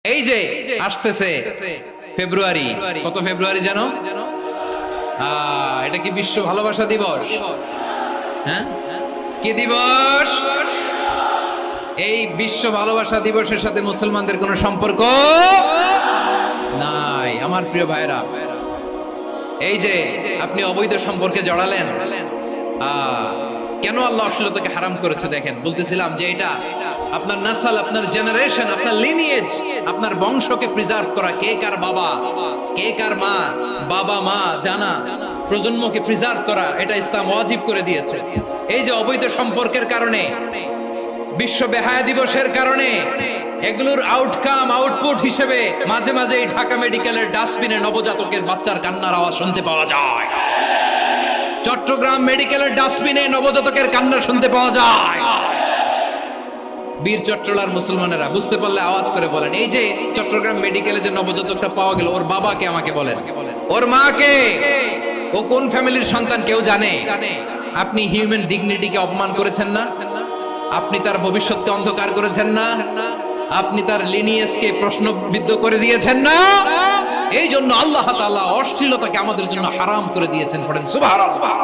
এই যে আসতেছে ফেব্রুয়ারি, কত ফেব্রুয়ারি জানো? এটা কি বিশ্ব ভালোবাসা দিবস? হ্যাঁ, কি দিবস? এই বিশ্ব ভালোবাসা দিবসের সাথে মুসলমানদের কোনো সম্পর্ক নাই। আমার প্রিয় ভাইরা, এই যে আপনি অবৈধ সম্পর্কে জড়ালেন, কেন আল্লাহ অশ্লীলতাকে হারাম করেছে দেখেন। বলতেছিলাম যে এটা আপনার নাসাল, আপনার জেনারেশন, আপনার লিনিয়েজ, আপনার বংশকে প্রিজার্ভ করা। কে কার বাবা, কে কার মা, বাবা মা জানা, প্রজন্মকে প্রিজার্ভ করা, এটা ইসলাম ওয়াজিব করে দিয়েছে। এই যে অবৈধ সম্পর্কের কারণে, বিশ্ব বেহায়া দিবসের কারণে, এগুলোর আউটকাম, আউটপুট হিসেবে মাঝে মাঝে এই ঢাকা মেডিকেলের ডাস্টবিনে নবজাতকের বাচ্চার কান্নার আওয়াজ শুনতে পাওয়া যায়। চট্টগ্রাম মেডিকেলের ডাস্টবিনে নবজাতকের কান্না শুনতে পাওয়া যায়। বীর চট্টলার মুসলমানেরা বুঝতে পারলে আওয়াজ করে বলেন, এই যে চট্টগ্রাম মেডিকেলে যে নবজাতকটা পাওয়া গেল, ওর বাবাকে আমাকে বলেন, ওর মাকে, ও কোন ফ্যামিলির সন্তান কেউ জানে? আপনি হিউম্যান ডিগনিটিকে অপমান করেছেন না? আপনি তার ভবিষ্যৎকে অন্ধকার করেছেন না? আপনি তার লিনিয়েজকে প্রশ্নবিদ্ধ করে দিয়েছেন না? এই জন্য আল্লাহ তাআলা অশ্লীলতাকে আমাদের জন্য হারাম করে দিয়েছেন। পড়েন সুবহানাল্লাহ।